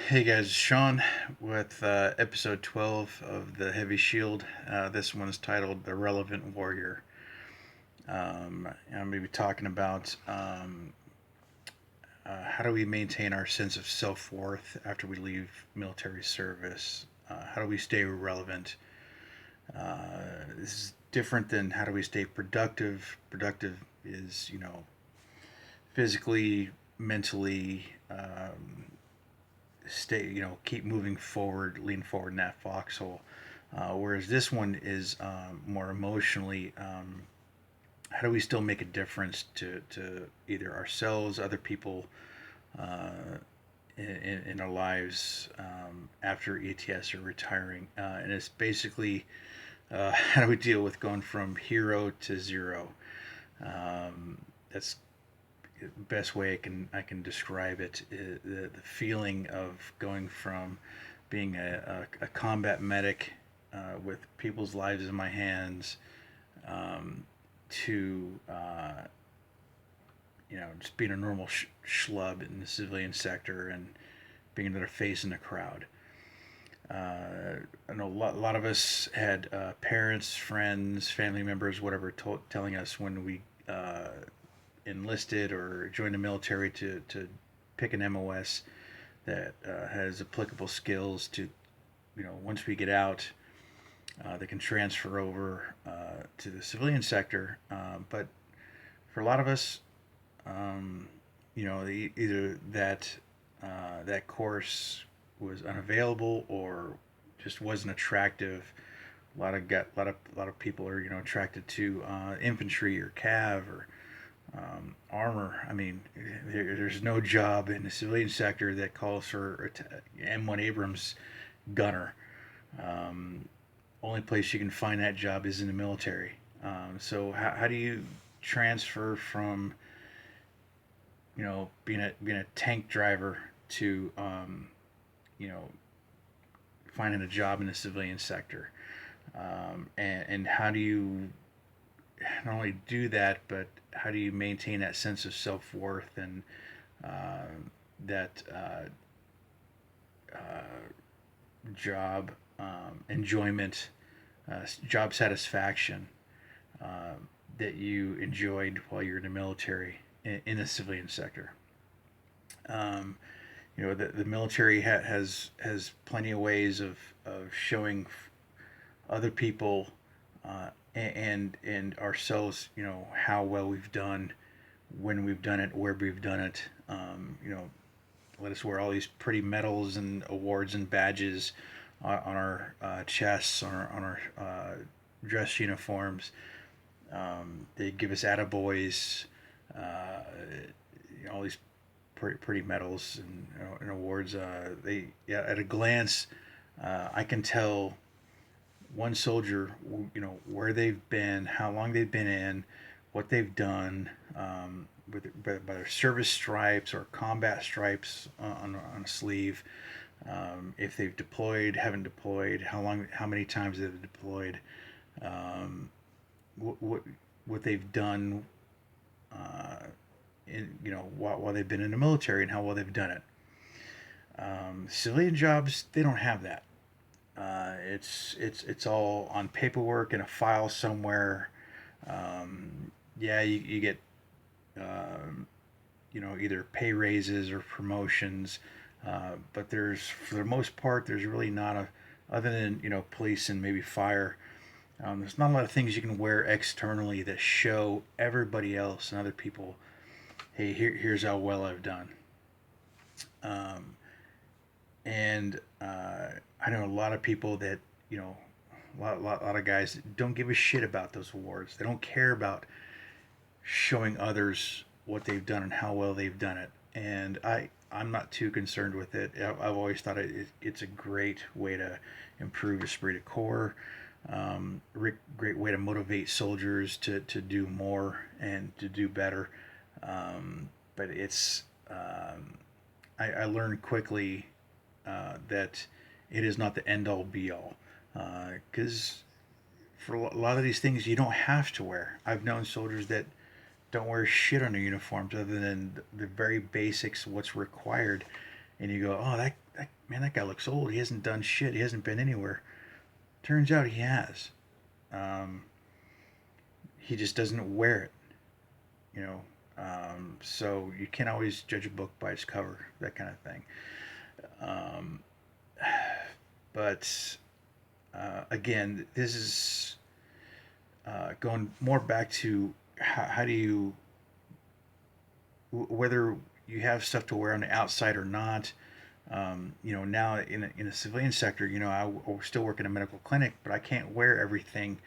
Hey guys, Sean with episode 12 of the Heavy Shield. This one's titled The Relevant Warrior. I'm going to be talking about how do we maintain our sense of self worth after we leave military service? How do we stay relevant? This is different than how do we stay productive. Productive is, physically, mentally, stay, keep moving forward, lean forward in that foxhole. Whereas this one is more emotionally, how do we still make a difference to either ourselves, other people in our lives after ETS or retiring? And it's basically how do we deal with going from hero to zero? That's the best way I can describe it. The feeling of going from being a combat medic with people's lives in my hands to just being a normal schlub in the civilian sector and being another face in the crowd. I know a lot of us had parents, friends, family members, whatever, telling us when we enlisted or joined the military to pick an MOS that has applicable skills to, once we get out, they can transfer over to the civilian sector. But for a lot of us, either that course was unavailable or just wasn't attractive. A lot of people are attracted to infantry or cav or armor. I mean, there's no job in the civilian sector that calls for M1 Abrams gunner. Um, Only place you can find that job is in the military. So how do you transfer from being a tank driver to you know finding a job in the civilian sector? And how do you not only do that, but how do you maintain that sense of self worth and uh, that job enjoyment, job satisfaction uh, that you enjoyed while you were in the military in the civilian sector? Um, the military has plenty of ways of showing other people and ourselves, how well we've done, when we've done it, where we've done it. Let us wear all these pretty medals and awards and badges on our chests, on our dress uniforms. They give us attaboys, uh, all these pretty medals and awards. Yeah, at a glance, I can tell one soldier, where they've been, how long they've been in, what they've done, by their service stripes or combat stripes on a sleeve, if they've deployed, haven't deployed, how many times they've deployed, um, what what they've done, uh, while they've been in the military and how well they've done it. Civilian jobs, they don't have that. It's all on paperwork in a file somewhere. Yeah, you get either pay raises or promotions, but there's for the most part there's really not a other than police and maybe fire. There's not a lot of things you can wear externally that show everybody else and other people, hey, here's how well I've done. Um, and I know a lot of people that a lot of guys that don't give a shit about those awards. They don't care about showing others what they've done and how well they've done it. And I'm not too concerned with it. I've always thought it's a great way to improve esprit de corps. Great way to motivate soldiers to do more and to do better. But I learned quickly that it is not the end all be all. Because for a lot of these things, you don't have to wear. I've known soldiers that don't wear shit on their uniforms other than the very basics, what's required. and you go, oh, that man, that guy looks old. He hasn't done shit. He hasn't been anywhere. Turns out he has. Um, he just doesn't wear it, you know. So you can't always judge a book by its cover, that kind of thing. Um, but again, this is going more back to how do you, whether you have stuff to wear on the outside or not. Now in a civilian sector, I still work in a medical clinic, but I can't wear everything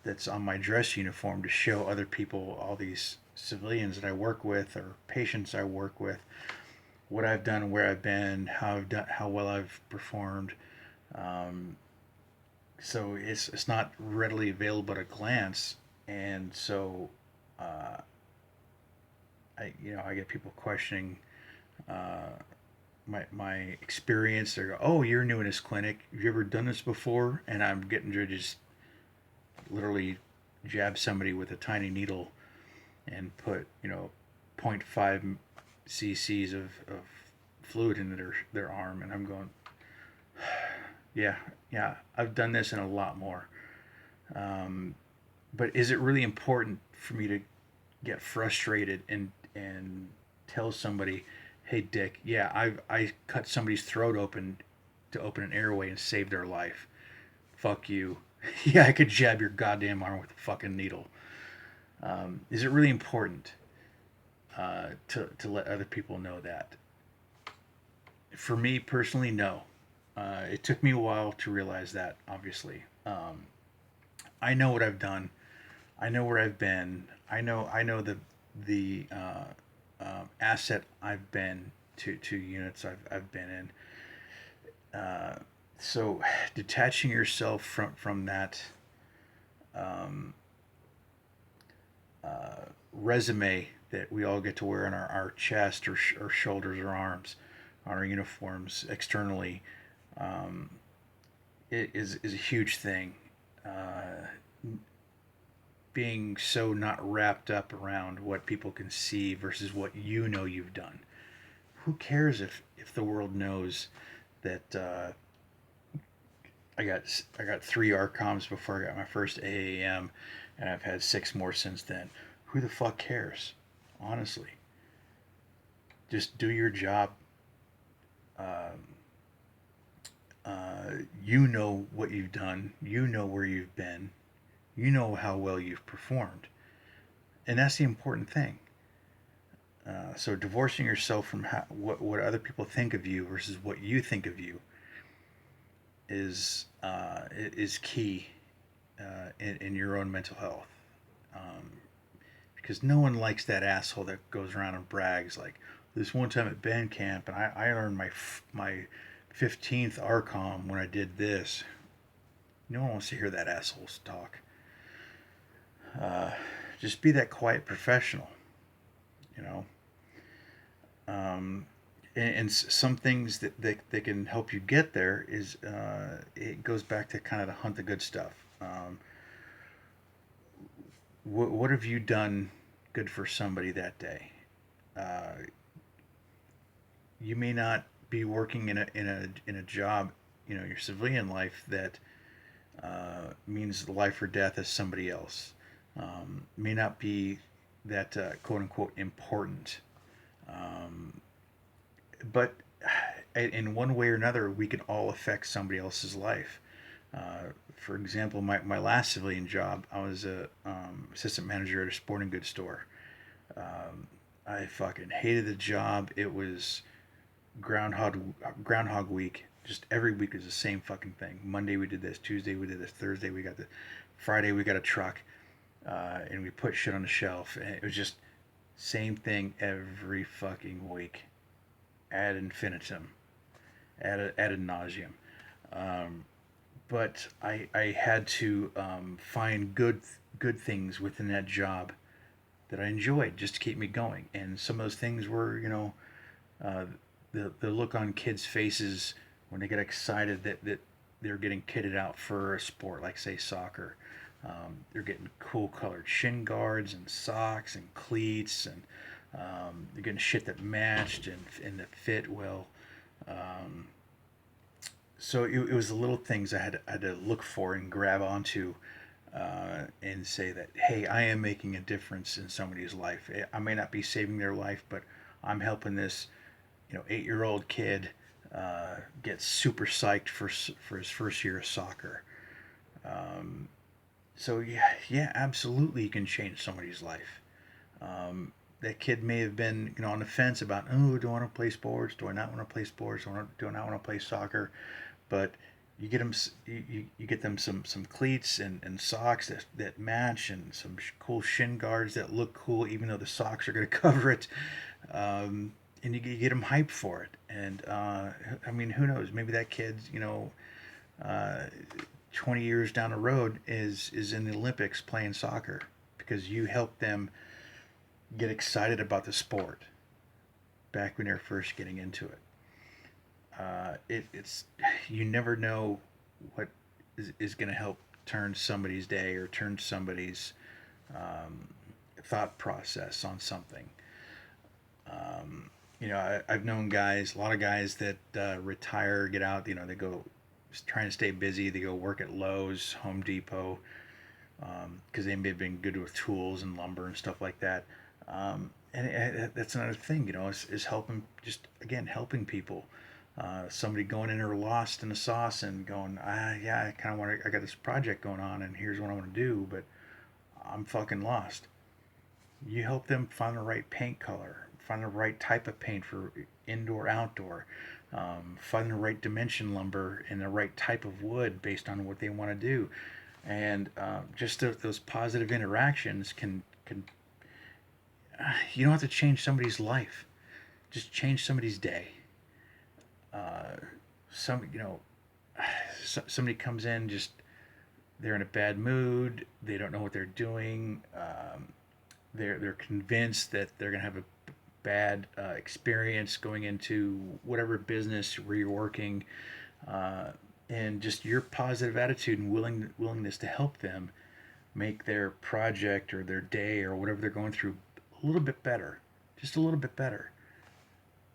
that's on my dress uniform to show other people, all these civilians that I work with or patients I work with, what I've done, where I've been, how I've done, how well I've performed. Um, so it's not readily available at a glance, and so uh, I get people questioning uh, my experience. They go, "Oh, you're new in this clinic. Have you ever done this before?" And I'm getting to just literally jab somebody with a tiny needle and put zero point 0.5 cc's of fluid into their arm, and I'm going, yeah, yeah, I've done this and a lot more. Um, but is it really important for me to get frustrated and tell somebody, hey Dick, yeah, I cut somebody's throat open to open an airway and save their life. Fuck you. Yeah, I could jab your goddamn arm with a fucking needle. Is it really important to let other people know that? For me personally, no. It took me a while to realize that. Obviously, I know what I've done. I know where I've been. I know the asset I've been to units I've been in. So detaching yourself from that um, resume that we all get to wear on our chest or shoulders or arms on our uniforms externally, um, it is a huge thing. Being so not wrapped up around what people can see versus what you've done. Who cares if the world knows that I got 3 RCOMs before I got my first AAM, and I've had 6 more since then. Who the fuck cares? Honestly, just do your job. Um, you know what you've done. You know where you've been. You know how well you've performed, and that's the important thing. So divorcing yourself from what other people think of you versus what you think of you is key in your own mental health. Um, because no one likes that asshole that goes around and brags like this one time at band camp and I earned my 15th RCOM when I did this. No one wants to hear that asshole's talk. Uh, just be that quiet professional, you know. Um, and some things that can help you get there is it goes back to kind of the hunt the good stuff. What have you done good for somebody that day? Uh, you may not be working in a job, your civilian life that means life or death as somebody else. May not be that quote unquote important. Um, but in one way or another, we can all affect somebody else's life. For example, my last civilian job, I was a assistant manager at a sporting goods store. Um, I fucking hated the job. It was Groundhog Week. Just every week was the same fucking thing. Monday we did this. Tuesday we did this. Thursday we got the. Friday we got a truck, and we put shit on the shelf. And it was just same thing every fucking week, ad infinitum, ad nauseum. Um, but I had to find good things within that job that I enjoyed just to keep me going. And some of those things were, uh, the look on kids' faces when they get excited that they're getting kitted out for a sport like say soccer. They're getting cool colored shin guards and socks and cleats and You're getting shit that matched and that fit well. Um, so it was the little things I had to look for and grab onto, and say that, hey, I am making a difference in somebody's life. I may not be saving their life, but I'm helping this 8-year-old kid get super psyched for his first year of soccer. Um, so yeah, absolutely, you can change somebody's life. That kid may have been on the fence about, oh, do I want to play sports? Do I not want to play sports? Do I not want to play soccer? But you get them you get them some cleats and socks that match, and some cool shin guards that look cool even though the socks are going to cover it. And you get them hyped for it. And I mean, who knows, maybe that kid's uh, 20 years down the road is in the Olympics playing soccer because you helped them get excited about the sport back when they're first getting into it. It's you never know what is going to help turn somebody's day or turn somebody's um, thought process on something. I've known guys, a lot of guys that retire, get out. They go trying to stay busy. They go work at Lowe's, Home Depot, because they may have been good with tools and lumber and stuff like that. And that's another thing, is helping, just again, helping people. Somebody going in there lost in the sauce and going, yeah, I kind of want to, I got this project going on and here's what I want to do, but I'm fucking lost. You help them find the right paint color, find the right type of paint for indoor, outdoor, find the right dimension lumber and the right type of wood based on what they want to do. And just those positive interactions can you don't have to change somebody's life, just change somebody's day. uh, some you know Somebody comes in, just they're in a bad mood, they don't know what they're doing, they're convinced that they're going to have a bad experience going into whatever business where you're working, uh, and just your positive attitude and willingness to help them make their project or their day or whatever they're going through a little bit better, just a little bit better,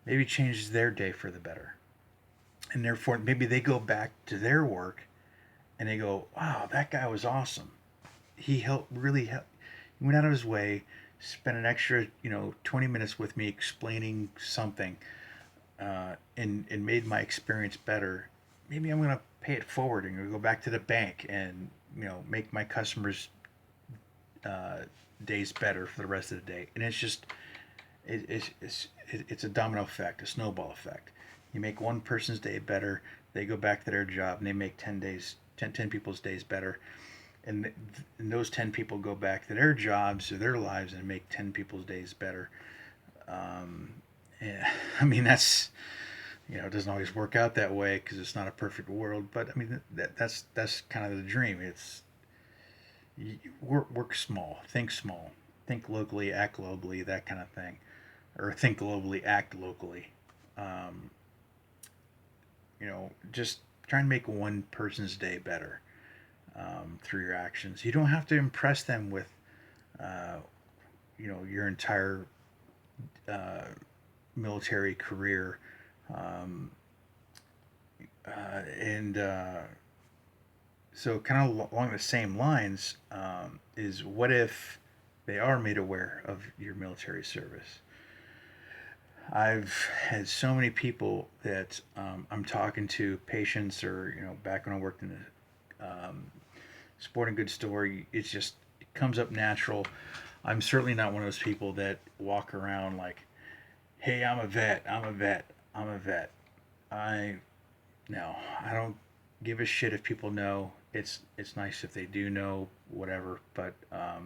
maybe changes their day for the better. And therefore, maybe they go back to their work and they go, wow, that guy was awesome. He helped, really help. He went out of his way, spent an extra 20 minutes with me explaining something, and made my experience better. Maybe I'm going to pay it forward and go back to the bank and make my customers uh, days better for the rest of the day. And it's just it's a domino effect, a snowball effect. You make one person's day better, they go back to their job and they make 10 people's days better. And those 10 people go back to their jobs or their lives and make 10 people's days better. Um, yeah, I mean, it doesn't always work out that way because it's not a perfect world, but I mean, that's kind of the dream. It's work small, think locally, act globally, that kind of thing, or think globally, act locally. Um, just try and make one person's day better, through your actions. You don't have to impress them with, uh, your entire uh, military career. Um, and So, kind of along the same lines, is what if they are made aware of your military service? I've had so many people that I'm talking to, patients, or back when I worked in the sporting goods store, it's just, it comes up natural. I'm certainly not one of those people that walk around like, "Hey, I'm a vet. I'm a vet. I'm a vet." I No, I don't give a shit if people know. It's nice if they do know, whatever. But I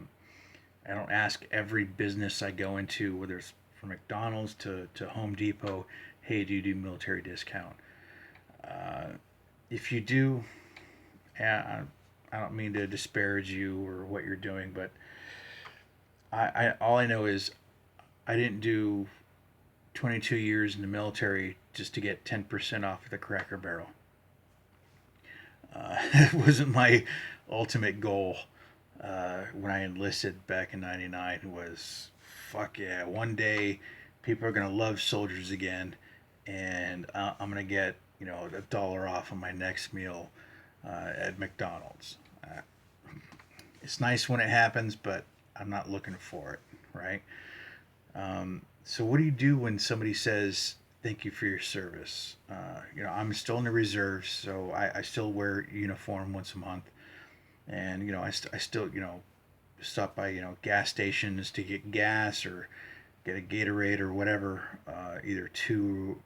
don't ask every business I go into, whether it's from McDonald's to Home Depot, "Hey, do you do military discount?" Uh, if you do, yeah, I don't mean to disparage you or what you're doing, but I all I know is I didn't do 22 years in the military just to get 10% off of the Cracker Barrel. It wasn't my ultimate goal when I enlisted back in '99. Was fuck yeah, one day people are gonna love soldiers again, and I'm gonna get $1 off on my next meal at McDonald's. It's nice when it happens, but I'm not looking for it, right? So what do you do when somebody says thank you for your service? I'm still in the reserves, so I still wear uniform once a month, and I still stop by gas stations to get gas or get a Gatorade or whatever, either to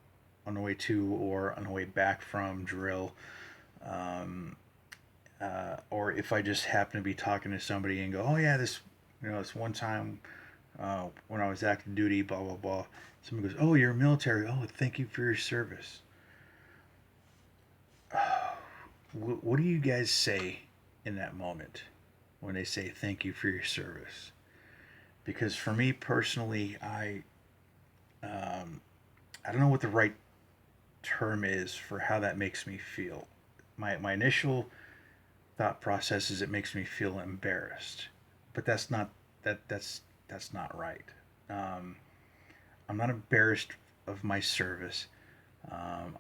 on the way to or on the way back from drill. Um, or if I just happen to be talking to somebody and go, oh yeah, this one time when I was active duty, blah blah blah. Someone goes, oh, you're military. Oh, thank you for your service. What do you guys say in that moment when they say thank you for your service? Because for me personally, um, I don't know what the right term is for how that makes me feel. My initial thought process is it makes me feel embarrassed, but that's not right. Um, I'm not embarrassed of my service.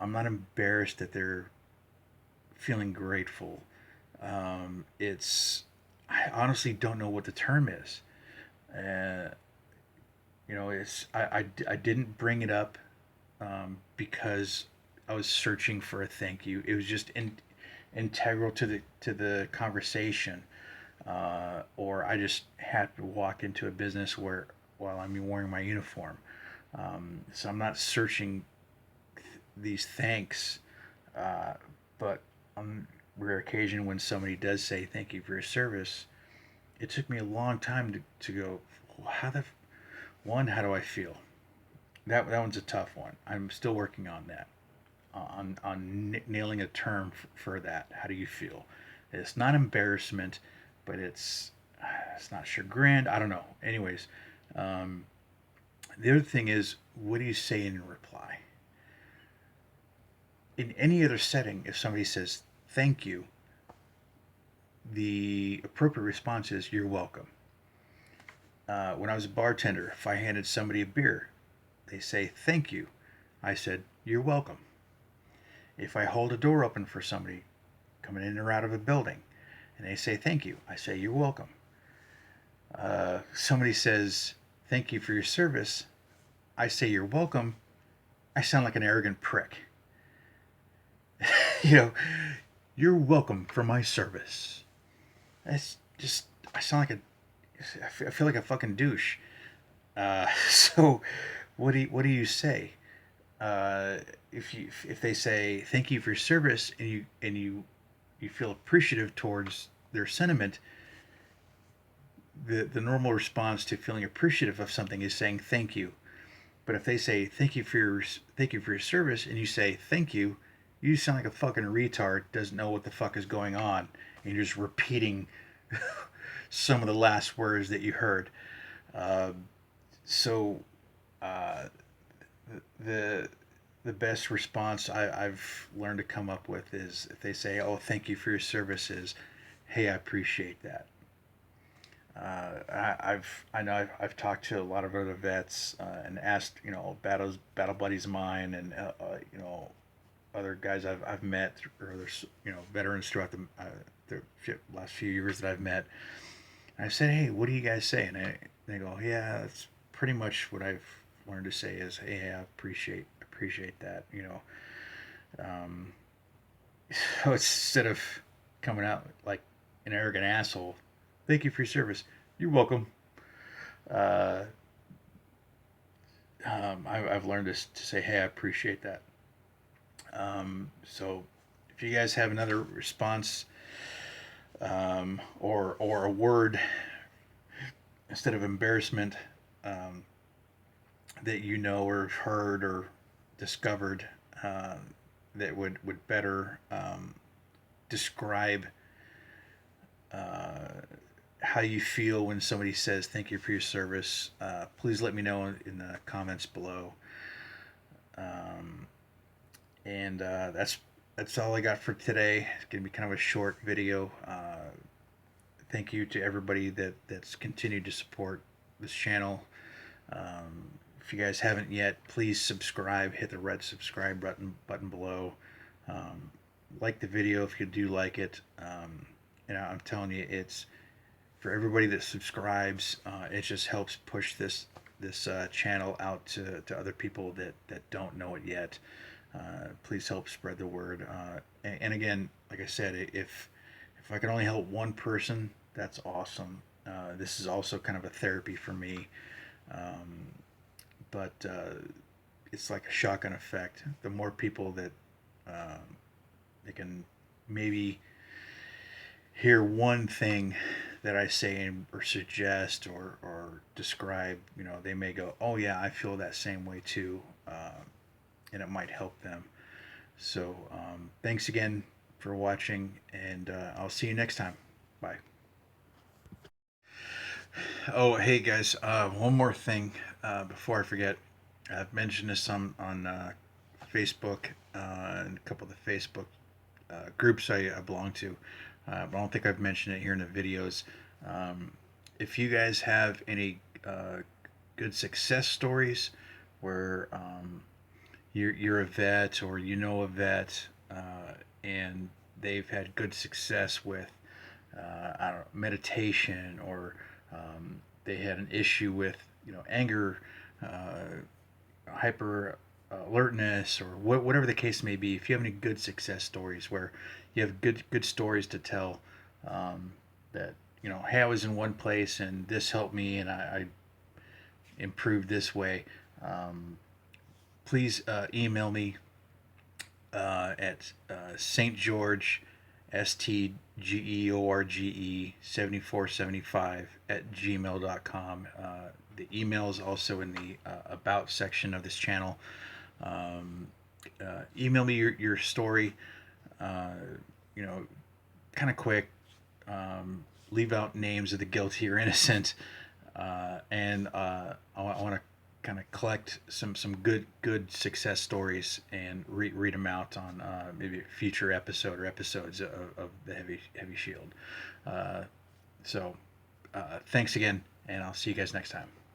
I'm not embarrassed that they're feeling grateful. It's I honestly don't know what the term is. Uh, I didn't bring it up because I was searching for a thank you. It was just integral to the conversation, or I just had to walk into a business where while I'm wearing my uniform. So I'm not searching these thanks, uh, but on rare occasion when somebody does say thank you for your service, it took me a long time to go, how the how do I feel? That one's a tough one. I'm still working on that, on nailing a term for that. How do you feel? It's not embarrassment, but it's not chagrin. I don't know. Anyways, um, the other thing is, what do you say in reply? In any other setting, if somebody says thank you, the appropriate response is you're welcome. When I was a bartender, if I handed somebody a beer, they say thank you. I said you're welcome. If I hold a door open for somebody coming in or out of a building and they say thank you, I say you're welcome. Somebody says thank you for your service, I say you're welcome. I sound like an arrogant prick. you know, you're welcome for my service. It's just, I sound like I feel like a fucking douche. So, what do you say? If they say thank you for your service and you feel appreciative towards their sentiment, the normal response to feeling appreciative of something is saying thank you. But if they say thank you for your service and you say thank you sound like a fucking retard doesn't know what the fuck is going on and you're just repeating some of the last words that you heard. Uh, so uh, the the best response I've learned to come up with is if they say, "Oh, thank you for your services," hey, I appreciate that. I know I've talked to a lot of other vets and asked battle buddies of mine and other guys I've met or other veterans throughout the last few years that I've met. And I said, hey, what do you guys say? And they go, yeah, that's pretty much what I've learned to say is, hey, I appreciate that. Um, so instead of coming out like an arrogant asshole, thank you for your service. You're welcome. Uh, I've learned to say, hey, I appreciate that. So if you guys have another response or a word instead of embarrassment um, that you know or heard or discovered that would better describe uh, how you feel when somebody says thank you for your service, please let me know in the comments below. Um, and that's all I got for today. It's gonna be kind of a short video. Thank you to everybody that's continued to support this channel. If you guys haven't yet, please subscribe. Hit the red subscribe button below. Um, like the video if you do like it. I'm telling you, it's for everybody that subscribes. It just helps push this channel out to other people that don't know it yet. Please help spread the word. And again, like I said, if I can only help one person, that's awesome. This is also kind of a therapy for me. Um, but it's like a shotgun effect. The more people that they can maybe hear one thing that I say or suggest or describe, they may go, oh yeah, I feel that same way too, and it might help them. So thanks again for watching, and I'll see you next time. Bye. Oh, hey guys, one more thing before I forget. I've mentioned this on Facebook and a couple of the Facebook groups I belong to, but I don't think I've mentioned it here in the videos. Um, if you guys have any good success stories where you're a vet or you know a vet and they've had good success with I don't know, meditation, or they had an issue with anger, hyper alertness, or whatever the case may be. If you have any good success stories where you have good stories to tell, that hey, I was in one place and this helped me and I improved this way. Please email me at St. George, STGEORGE 7475 at gmail.com. The email is also in the About section of this channel. Email me your story, uh, you know, kind of quick. Leave out names of the guilty or innocent. And I want to kind of collect some good success stories and read them out on maybe a future episode or episodes of the Heavy Shield. So thanks again, and I'll see you guys next time.